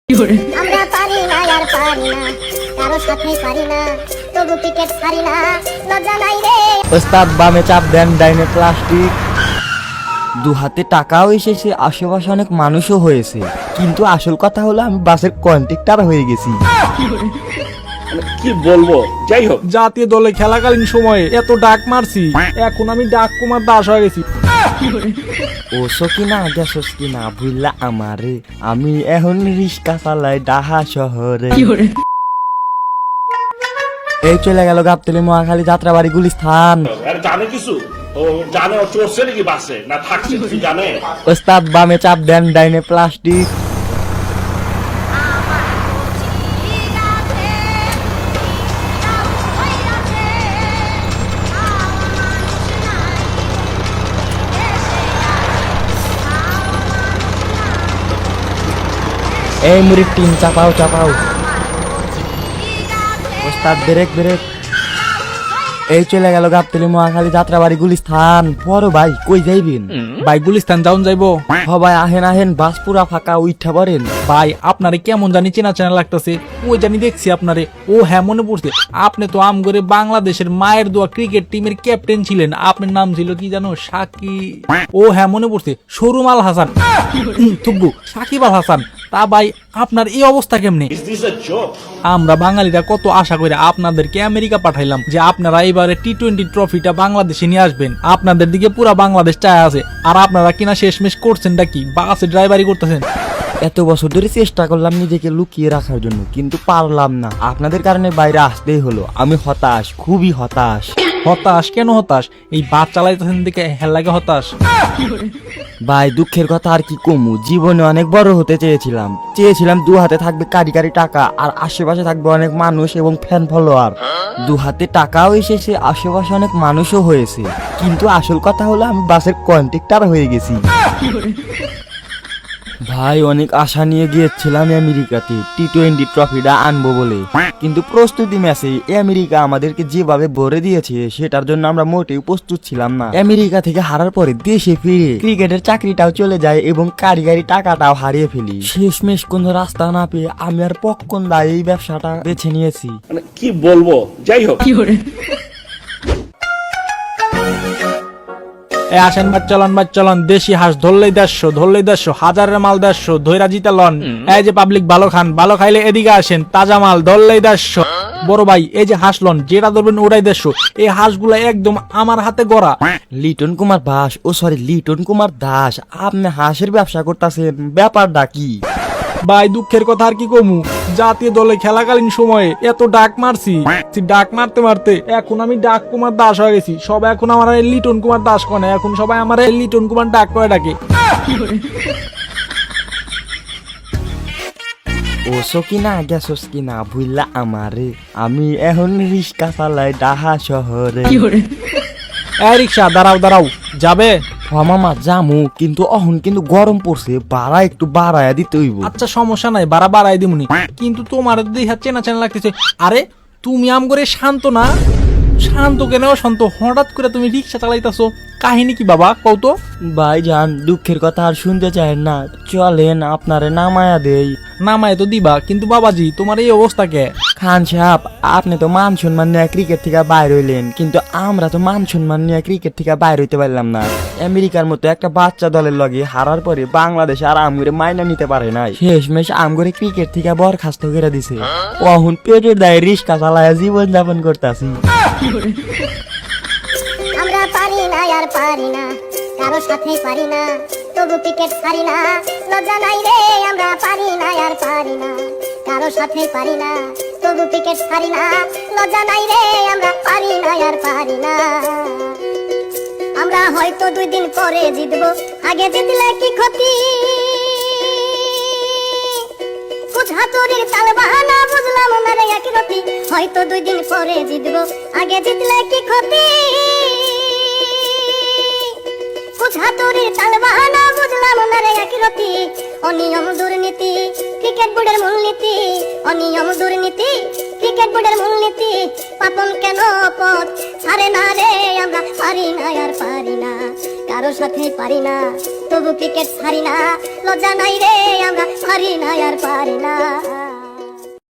আমরা পারি না আর পারি না, কারো সাথে পারি না, তবু ক্রিকেট ছাড়ি না, লজ্জা নাই রে। ওস্তাদ বামে চাপ দেন, ডাইনে প্লাস্টিক। দু হাতে টাকাও এসেছে, আশেপাশে অনেক মানুষও হয়েছে, কিন্তু আসল কথা হলো আমি বাসের কন্ট্রাক্টর হয়ে গেছি। কি বলবো, যাই হোক। জাতীয় দলে খেলাকালীন সময়ে এত ডাক মারছি, এখন আমি ডাক কুমার দাস হয়ে গেছি। ও সকিনা গেছস কিনা ভুললা আমারে, আমি এখন রিস্কা চালাই ডাহা শহরে। এই চলে গেল গাবতলী মহাখালী যাত্রাবাড়ি গুলিস্থান। জানে কিছু ও জানে, ও চড়ছে নাকি বাসে না থাকছে তুই জানে? ওস্তাদ বামে চাপ দেন, ডাইনে প্লাস্টিক। এই মুড়ির টিন চাপাও চাপাও। ওস্তাদ ব্রেক ব্রেক। এই চলে গেল গাবতলী মহাখালী যাত্রাবাড়ি গুলিস্থান। বড় ভাই কই যাইবেন? ভাই গুলিস্তান যাউন যাইবো। সবাই আহেন আহেন, বাস পুরা ফাঁকা, উঠা পড়েন। ভাই আপনারে কেমন জানি চেনা চেনা লাগতেছে, ওই জানি দেখছি আপনারে। ও হ্যাঁ মনে পড়ছে, আপনি তো আমগরে বাংলাদেশের মায়ের দোয়া ক্রিকেট টিমের ক্যাপ্টেন ছিলেন। আপনার নাম ছিল কি জানো? ও হ্যাঁ মনে পড়ছে, সরুম আল হাসান। থুব্বু, সাকিব আল হাসান। তা ভাই আপনার এই অবস্থা কেমনে? Is this a joke? আমরা বাঙালিরা কত আশা করে আপনাদেরকে আমেরিকা পাঠাইলাম যে আপনারা এবারে টি-20 ট্রফিটা বাংলাদেশে নিয়ে আসবেন। আপনাদের দিকে পুরা বাংলাদেশ চায় আছে, আর আপনারা কিনা শেষমেশ করছেনটা কি? বাসে ড্রাইভারি করতেছেন। এত বছর ধরে চেষ্টা করলাম নিজেকে লুকিয়ে রাখার জন্য, কিন্তু পারলাম না। আপনাদের কারণে বাইরে আসতেই হলো। আমি হতাশ, খুবই হতাশ। হতাশ কেন হতাশ? এই বাস চালাইতেছেন দিকে হেল্লাগে হতাশ। ভাই দুঃখের কথা আর কি কমু, জীবনে অনেক বড় হতে চেয়েছিলাম দু হাতে থাকবে কারি কারি টাকা, আর আশেপাশে থাকবে অনেক মানুষ এবং ফ্যান ফলোয়ার। দু হাতে টাকাও এসেছে, আশেপাশে অনেক মানুষও হয়েছে, কিন্তু আসল কথা হলো আমি বাসের কন্ট্রাক্টর হয়ে গেছি। ভাই অনেক আশা নিয়ে গিয়েছিলাম আমেরিকাতে টি-20 ট্রফিটা আনবো বলে, কিন্তু প্রস্তুতি ম্যাচে আমেরিকা আমাদেরকে যেভাবে ভরে দিয়েছে সেটার জন্য আমরা মোটেও প্রস্তুত ছিলাম না। আমেরিকা থেকে হারার পরে দেশে ফিরে ক্রিকেটের চাকরিটাও চলে যায় এবং কারিগরি টাকাটাও হারিয়ে ফেলি। শেষমেশ কোন রাস্তা না পেয়ে আমি আর পক্ষণ দায় এই ব্যবসাটা বেছে নিয়েছি। মানে কি বলবো, যাই হোক। আসেন বাচ্চালন দেশি হাঁস ধরলেই 150 হাজারের মাল 150 ধৈরা জিতে লন। এই যে পাবলিক ভালো খান, ভালো খাইলে এদিকে আসেন, তাজা মাল ধরলেই 150। বড় ভাই এই যে হাঁস লন, যেটা ধরবেন ওটাই 150। এই হাঁসগুলা একদম আমার হাতে গড়া। লিটন কুমার লিটন কুমার দাস, আপনি হাঁসের ব্যবসা করতেছেন, ব্যাপারটা কি? ভাই দুঃখের কথা আর কি কমু, জাতীয় দলে খেলাকালীন সময়ে এত ডাক মারছি, ডাক মারতে মারতে এখন আমি ডাক কুমার দাস হয়ে গেছি। সব এখন আমার লিটন কুমার দাস কনে, এখন সবাই আমার লিটন কুমার ডাক করে ডাকে। ও সকিনা গেছস কিনা ভুললা আমারে, আমি এখন রিস্কা চালাই ডাহা শহরে। এই রিক্সা দাঁড়াও, যাবে? মামা জামু, কিন্তু অহন কিন্তু গরম পড়ছে, ভাড়া একটু বাড়ায়া দিতে হইব। আচ্ছা সমস্যা নাই, ভাড়া বাড়াই দিমুনি, কিন্তু তোমার দেখা চেনা চেনা লাগতেছে। আরে তুমি আম করে শান্ত না? শান্ত কেন শান্ত? হঠাৎ করে তুমি রিক্সা চালাইতেছো, কাহিনী কি বাবা কও তো? ভাই জান দুঃখের কথা আর শুনতে চাই না, চলেন আপনারে নামায়া দেই। নামায় তো দিবা, কিন্তু বাবাজি তোমার এই অবস্থা কে? খান সাহেব আপনি তো মান সম্মান নিয়ে ক্রিকেট থেকে বাইর হইলেন, কিন্তু আমরা তো মান সম্মান নিয়ে ক্রিকেট থেকে বাইর হইতে পারলাম না। আমেরিকার মতো একটা বাচ্চা দলের লগে হারার পরে বাংলাদেশ আর আমগরে মাইনা নিতে পারে নাই। শেষমেশ আমগরে ক্রিকেট থেকে বরখাস্ত করে দিছে। অহন পেটের দায়ে রিস্কা চালায়া জীবন যাপন করতেছি। আমরা পারি না আর পারি না, কারো সাথে পারি না, তবু ক্রিকেট ছাড়ি না, লজ্জা নাই রে। আমরা পারি না আর পারি না, কারো সাথে পারি না, তবু ক্রিকেট ছাড়ি না, লজ্জা নাই রে। আমরা পারি না আর পারি না। আমরা হয়তো 2 দিন পরে জিতবো, আগে জিতলে কি ক্ষতি? হাতুড়ির তাল বাহানা বুঝলাম না রে একরতি, হয়তো 2 দিন পরে জিতবো, আগে জিতলে কি ক্ষতি? হাতুড়ির তাল বাহানা বুঝলাম না রে একরতি। অনিয়ম দুর্নীতি ক্রিকেট বোর্ডের মূলনীতি, অনিয়ম দুর্নীতি ক্রিকেট বোর্ডের মূলনীতি। পাপন কেন পথ ছাড়ে না রে, আমরা পারি না আর পারি না, কারো সাথে পারি না, তবু ক্রিকেট ছাড়ি না, লজ্জা নাই রে। আমরা পারি না আর পারি না।